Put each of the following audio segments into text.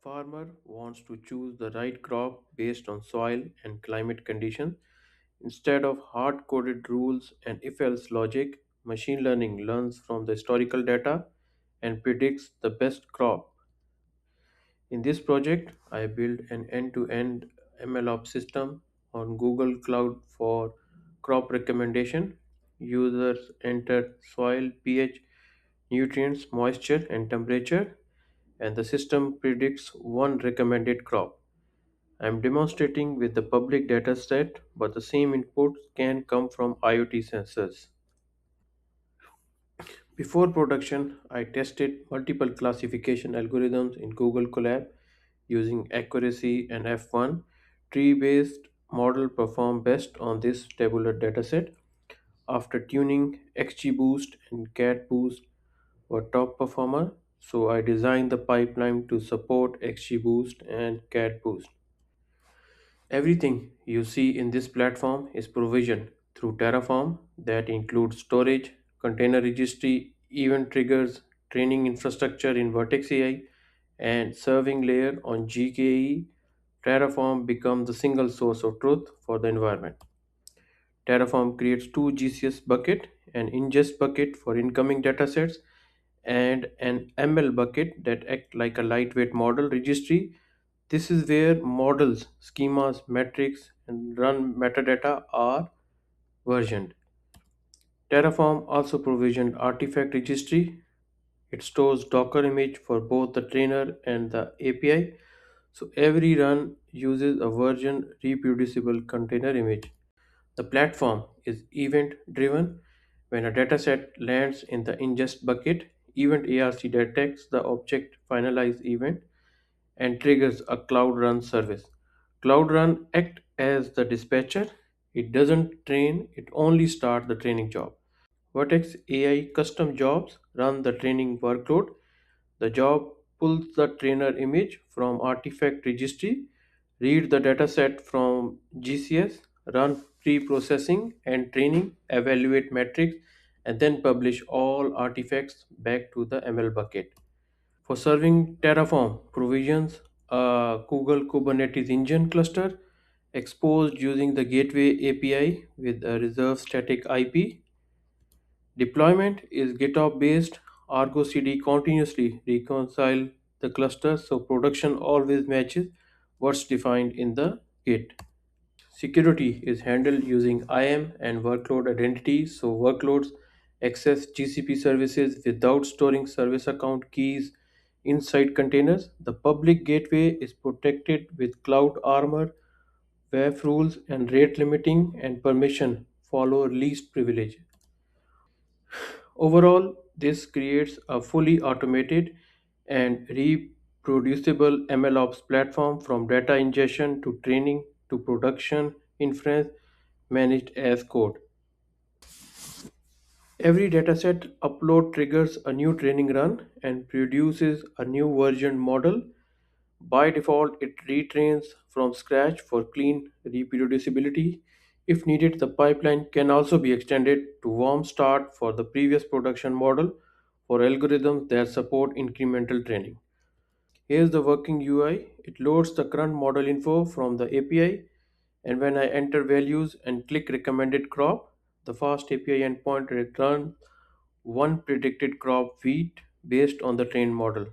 Farmer wants to choose the right crop based on soil and climate conditions. Instead of hard coded rules and if else logic, machine learning learns from the historical data and predicts the best crop. In this project, I built an end to end MLOps system on Google Cloud for crop recommendation. Users enter soil pH, nutrients, moisture, and temperature, and the system predicts one recommended crop. I am demonstrating with the public data set, but the same inputs can come from IoT sensors. Before production, I tested multiple classification algorithms in Google Colab using accuracy and F1. Tree based model performed best on this tabular dataset. After tuning, XGBoost and CatBoost were top performer, so I designed the pipeline to support XGBoost and CatBoost. Everything you see in this platform is provisioned through Terraform that includes storage, container registry, event triggers, training infrastructure in Vertex AI, and serving layer on GKE. Terraform becomes the single source of truth for the environment. Terraform creates two GCS bucket, an ingest bucket for incoming datasets and an ML bucket that act like a lightweight model registry. This is where models, schemas, metrics, and run metadata are versioned. Terraform also provisioned artifact registry. It stores Docker image for both the trainer and the API. So every run uses a version reproducible container image. The platform is event driven. When a dataset lands in the ingest bucket, event ARC detects the object finalize event and triggers a Cloud Run service. Cloud Run acts as the dispatcher. It doesn't train, it only starts the training job. Vertex AI custom jobs run the training workload. The job pulls the trainer image from artifact registry, read the dataset from GCS, run pre-processing and training, evaluate metrics, and then publish all artifacts back to the ML bucket. For serving Terraform provisions, a Google Kubernetes engine cluster exposed using the gateway API with a reserved static IP. Deployment is GitHub based. Argo CD continuously reconcile the cluster so production always matches what's defined in the Git. Security is handled using IAM and workload identity so workloads access GCP services without storing service account keys inside containers. The public gateway is protected with cloud armor, WAF rules, and rate limiting and permission follow least privilege. Overall, this creates a fully automated and reproducible MLOps platform from data ingestion to training to production inference managed as code. Every dataset upload triggers a new training run and produces a new version model. By default, it retrains from scratch for clean reproducibility. If needed, the pipeline can also be extended to warm start for the previous production model for algorithms that support incremental training. Here's the working UI. It loads the current model info from the API, and when I enter values and click recommended crop, the fast API endpoint returns one predicted crop wheat based on the trained model.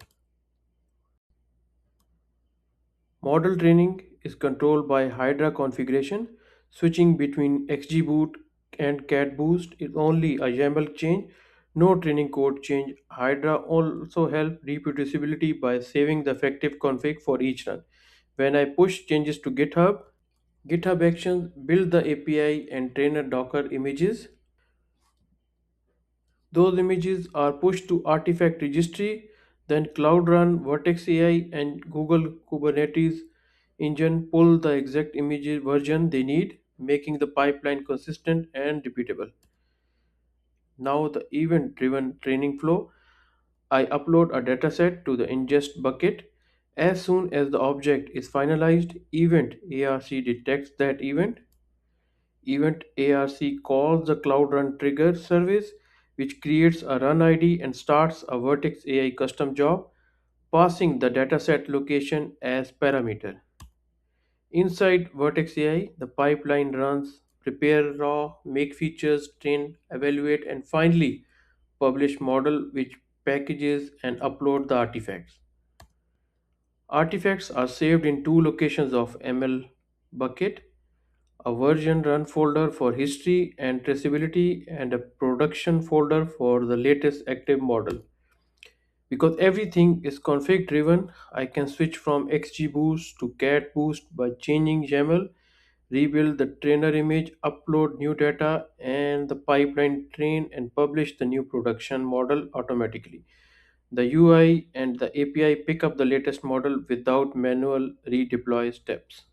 Model training is controlled by Hydra configuration. Switching between XGBoost and CatBoost is only a YAML change, no training code change. Hydra also help reproducibility by saving the effective config for each run. When I push changes to GitHub Actions build the API and trainer Docker images. Those images are pushed to Artifact Registry, then Cloud Run, Vertex AI, and Google Kubernetes engine pull the exact image version they need, making the pipeline consistent and repeatable. Now, the event driven training flow. I upload a dataset to the ingest bucket. As soon as the object is finalized, event ARC detects that event. Event ARC calls the Cloud Run trigger service, which creates a run ID and starts a Vertex AI custom job. passing the dataset location as parameter. Inside Vertex AI, the pipeline runs prepare raw, make features, train, evaluate, and finally publish model which packages and upload the artifacts. Artifacts are saved in two locations of ML bucket, a version run folder for history and traceability, and a production folder for the latest active model. Because everything is config driven, I can switch from XGBoost to CatBoost by changing YAML, rebuild the trainer image, upload new data, and the pipeline train and publish the new production model automatically. The UI and the API pick up the latest model without manual redeploy steps.